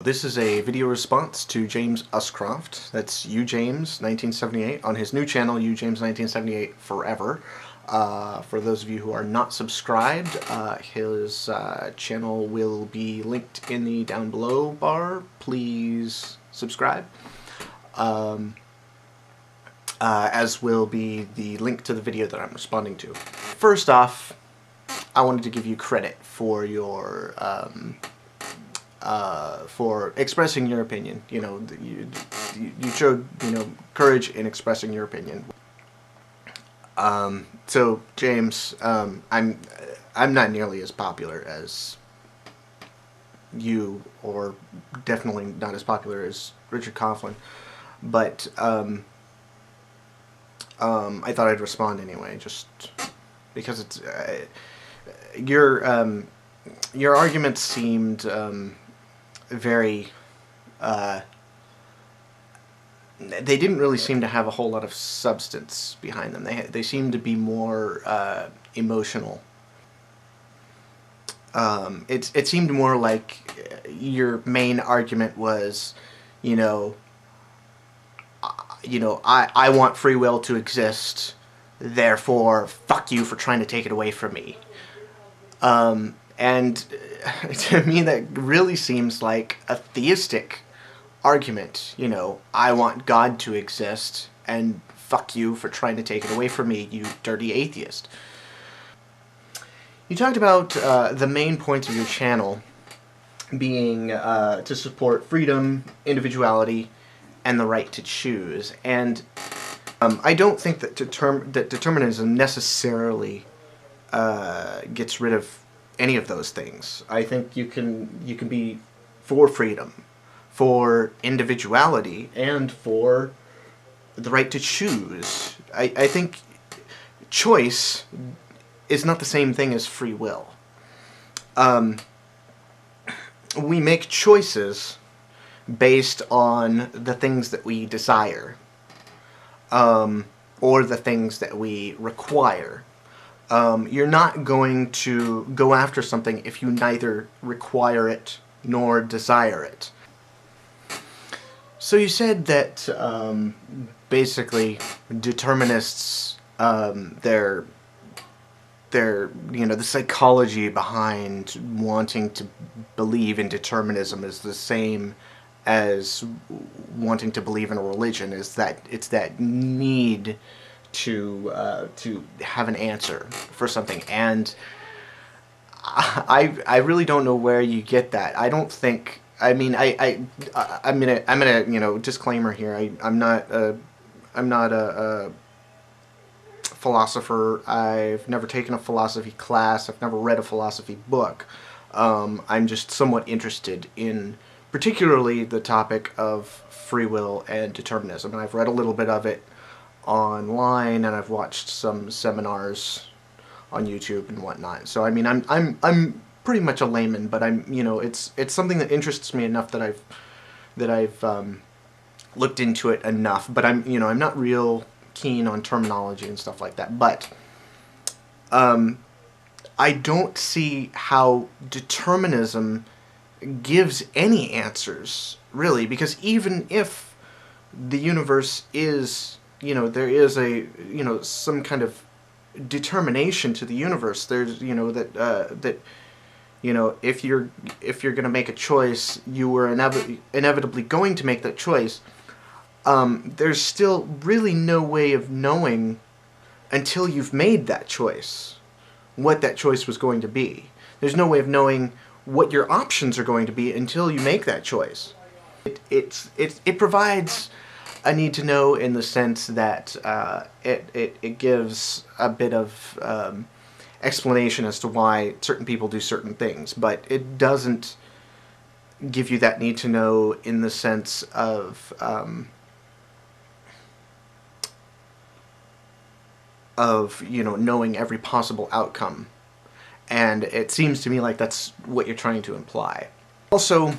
This is a video response to James Uscroft. That's ujames1978 on his new channel, ujames1978 Forever. For those of you who are not subscribed, his channel will be linked in the down below bar. Please subscribe. As will be the link to the video that I'm responding to. First off, I wanted to give you credit for your for expressing your opinion. You know, you showed, courage in expressing your opinion. So James, I'm not nearly as popular as you, or definitely not as popular as Richard Coughlin, but I thought I'd respond anyway, just because it's your arguments seemed very they didn't really seem to have a whole lot of substance behind them. They seemed to be more emotional. It seemed more like your main argument was, I want free will to exist, therefore fuck you for trying to take it away from me. And to me that really seems like a theistic argument. I want God to exist, and fuck you for trying to take it away from me, you dirty atheist. You talked about the main points of your channel being to support freedom, individuality, and the right to choose. And I don't think that determinism necessarily gets rid of any of those things. I think you can be for freedom, for individuality, and for the right to choose. I think choice is not the same thing as free will. We make choices based on the things that we desire, or the things that we require. You're not going to go after something if you neither require it nor desire it. So you said that basically determinists, the psychology behind wanting to believe in determinism is the same as wanting to believe in a religion. Is that it's that need to have an answer for something, and I really don't know where you get that. I don't think. I mean, I'm gonna disclaimer here. I'm not a philosopher. I've never taken a philosophy class. I've never read a philosophy book. I'm just somewhat interested in particularly the topic of free will and determinism, and I've read a little bit of it online, and I've watched some seminars on YouTube and whatnot. So I mean, I'm pretty much a layman, but it's something that interests me enough that I've looked into it enough. But I'm not real keen on terminology and stuff like that. But I don't see how determinism gives any answers, really, because even if the universe is, there is a, some kind of determination to the universe. There's, that if you're going to make a choice, you were inevitably going to make that choice. There's still really no way of knowing until you've made that choice what that choice was going to be. There's no way of knowing what your options are going to be until you make that choice. It provides a need to know in the sense that it gives a bit of explanation as to why certain people do certain things, but it doesn't give you that need to know in the sense of knowing every possible outcome. And it seems to me like that's what you're trying to imply. Also,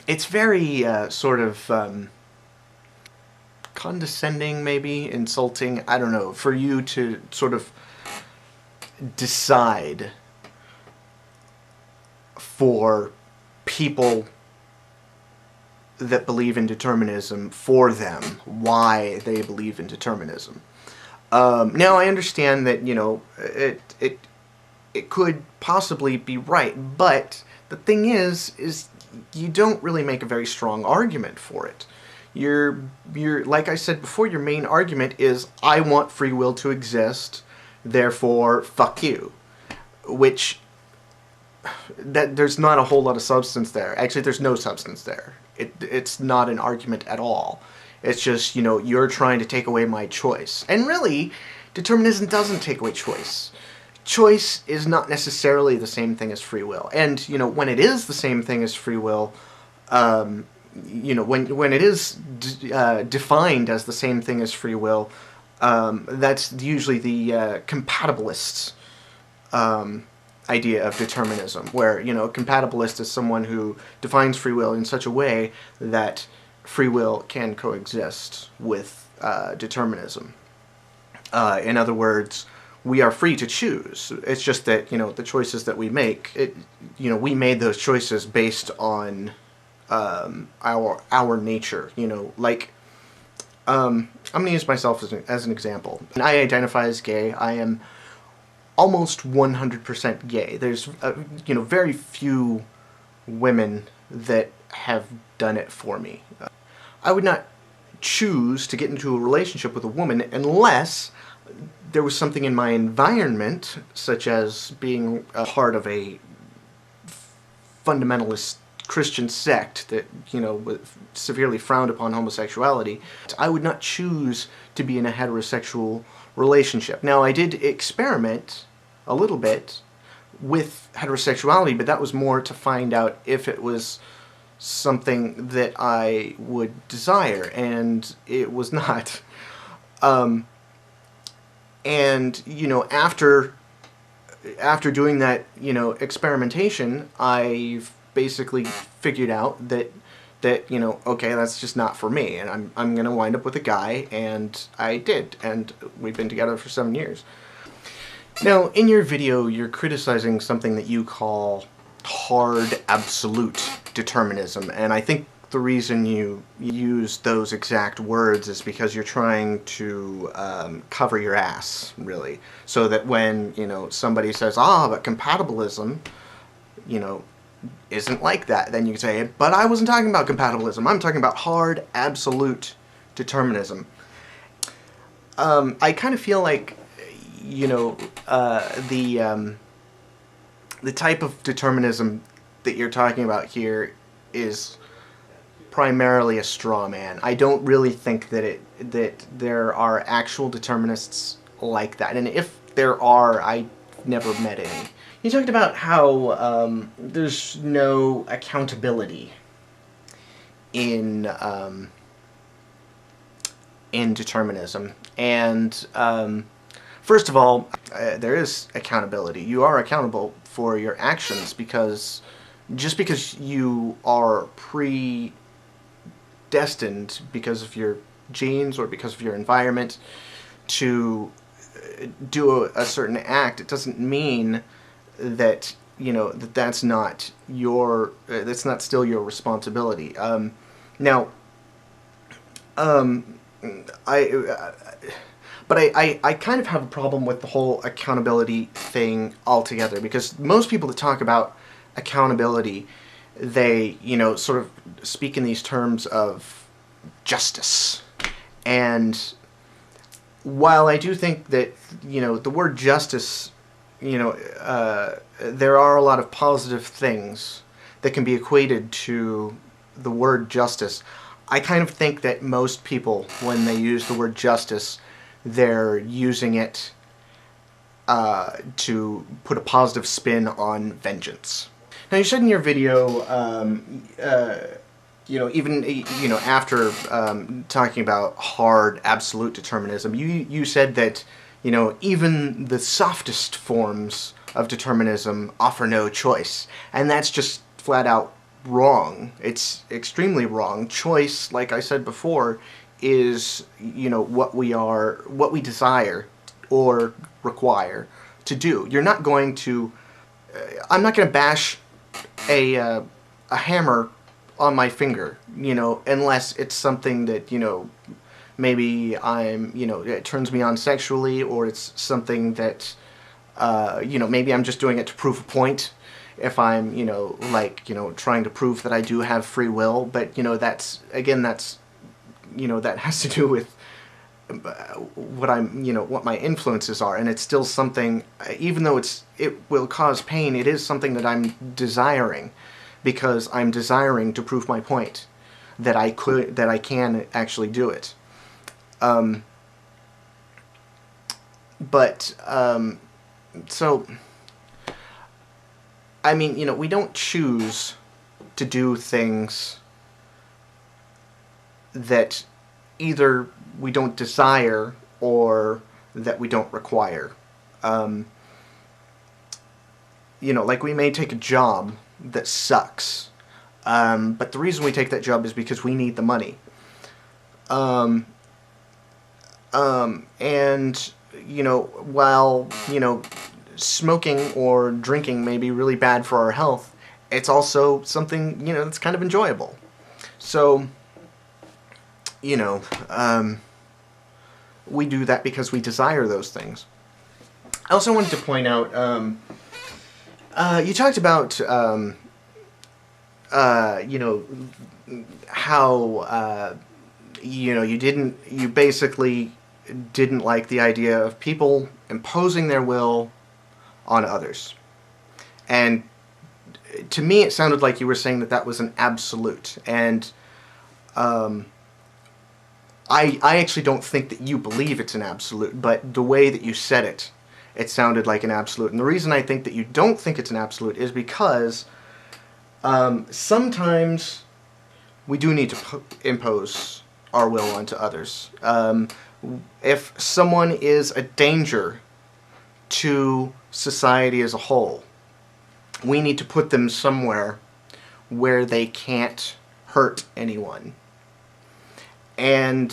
it's very sort of condescending, maybe insulting, I don't know, for you to sort of decide for people that believe in determinism for them why they believe in determinism. Now I understand that, you know, it could possibly be right, but the thing is you don't really make a very strong argument for it. You're like I said before, your main argument is, I want free will to exist, therefore fuck you, which there's not a whole lot of substance there. Actually, there's no substance there. It's not an argument at all. It's just, you know, you're trying to take away my choice. And really, determinism doesn't take away choice. Choice is not necessarily the same thing as free will. And, you know, when it is the same thing as free will, you know, when it is defined as the same thing as free will, that's usually the compatibilist idea of determinism, where, you know, a compatibilist is someone who defines free will in such a way that free will can coexist with determinism. In other words, we are free to choose. It's just that, you know, the choices that we make, you know, we made those choices based on our nature. You know, like, I'm going to use myself as an example. And I identify as gay. I am almost 100% gay. There's, you know, very few women that have done it for me. I would not choose to get into a relationship with a woman unless there was something in my environment, such as being a part of a fundamentalist Christian sect that, you know, severely frowned upon homosexuality. I would not choose to be in a heterosexual relationship. Now, I did experiment a little bit with heterosexuality, but that was more to find out if it was something that I would desire, and it was not. And, you know, after doing that, you know, experimentation, I've basically figured out that, you know, okay, that's just not for me, and I'm gonna wind up with a guy, and I did, and we've been together for 7 years. Now, in your video, you're criticizing something that you call hard absolute determinism, and I think the reason you use those exact words is because you're trying to cover your ass, really, so that when, you know, somebody says, but compatibilism, you know, isn't like that, then you can say, but I wasn't talking about compatibilism, I'm talking about hard absolute determinism. I kind of feel like, you know, the type of determinism that you're talking about here is primarily a straw man. I don't really think that there are actual determinists like that, and if there are, I've never met any. You talked about how there's no accountability in determinism, and first of all, there is accountability. You are accountable for your actions, because just because you are predestined because of your genes or because of your environment to do a certain act, it doesn't mean that, you know, that's not still your responsibility. But I kind of have a problem with the whole accountability thing altogether, because most people that talk about accountability, they, you know, sort of speak in these terms of justice. And while I do think that, you know, the word justice, you know, there are a lot of positive things that can be equated to the word justice, I kind of think that most people, when they use the word justice, they're using it to put a positive spin on vengeance. Now, you said in your video, you know, even, you know, after talking about hard absolute determinism, you said that, you know, even the softest forms of determinism offer no choice, and that's just flat out wrong. It's extremely wrong. Choice, like I said before, is, you know, what we desire or require to do. You're not going to, I'm not going to bash a hammer on my finger, you know, unless it's something that, you know, maybe I'm, you know, it turns me on sexually, or it's something that, you know, maybe I'm just doing it to prove a point. If I'm, you know, like, you know, trying to prove that I do have free will, but, you know, that's, again, that's, you know, that has to do with what I'm, you know, what my influences are, and it's still something, even though it will cause pain, it is something that I'm desiring, because I'm desiring to prove my point, that I can actually do it. So, I mean, you know, we don't choose to do things that either we don't desire or that we don't require. You know, like we may take a job that sucks, but the reason we take that job is because we need the money. And, you know, while, you know, smoking or drinking may be really bad for our health, it's also something, you know, that's kind of enjoyable. So, you know, we do that because we desire those things. I also wanted to point out, you talked about, you know, how, you know, you basically didn't like the idea of people imposing their will on others. And to me, it sounded like you were saying that that was an absolute. And I actually don't think that you believe it's an absolute, but the way that you said it, it sounded like an absolute. And the reason I think that you don't think it's an absolute is because sometimes we do need to impose our will onto others. If someone is a danger to society as a whole, we need to put them somewhere where they can't hurt anyone. And,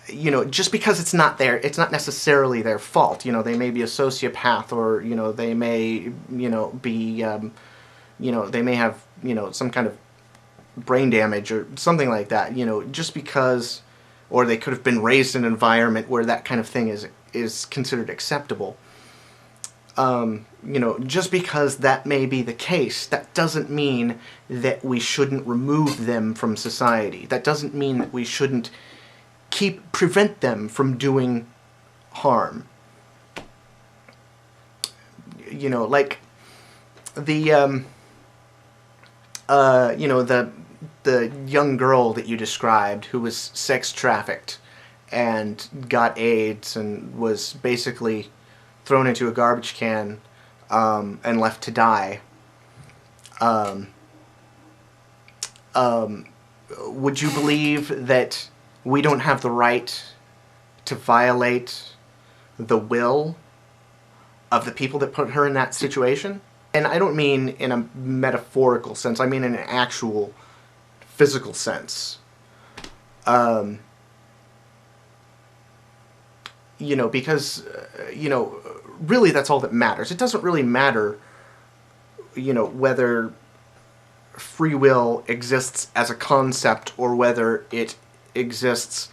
you know, just because it's not necessarily their fault. You know, they may be a sociopath, or, you know, they may, you know, be, you know, they may have, you know, some kind of brain damage or something like that, you know, just because, or they could have been raised in an environment where that kind of thing is considered acceptable. You know, just because that may be the case, that doesn't mean that we shouldn't remove them from society. That doesn't mean that we shouldn't prevent them from doing harm. You know, like the, you know, the young girl that you described who was sex trafficked and got AIDS and was basically thrown into a garbage can and left to die. Would you believe that we don't have the right to violate the will of the people that put her in that situation? And I don't mean in a metaphorical sense, I mean in an actual physical sense. You know, because, you know, really that's all that matters. It doesn't really matter, you know, whether free will exists as a concept or whether it exists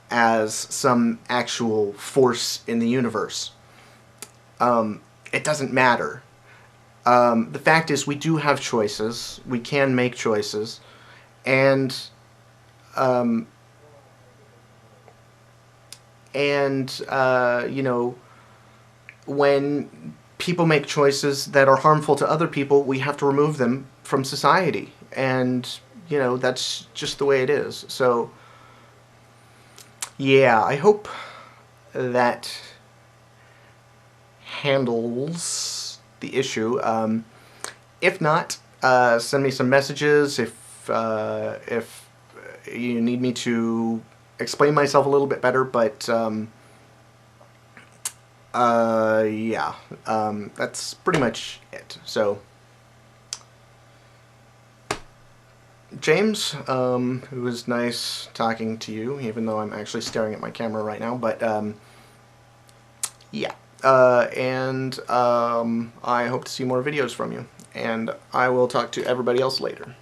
as some actual force in the universe. It doesn't matter. The fact is, we do have choices. We can make choices. And you know, when people make choices that are harmful to other people, we have to remove them from society. And, you know, that's just the way it is. So, yeah, I hope that handles the issue. If not, send me some messages if you need me to explain myself a little bit better, but yeah, that's pretty much it. So, James, it was nice talking to you, even though I'm actually staring at my camera right now, but yeah, and I hope to see more videos from you, and I will talk to everybody else later.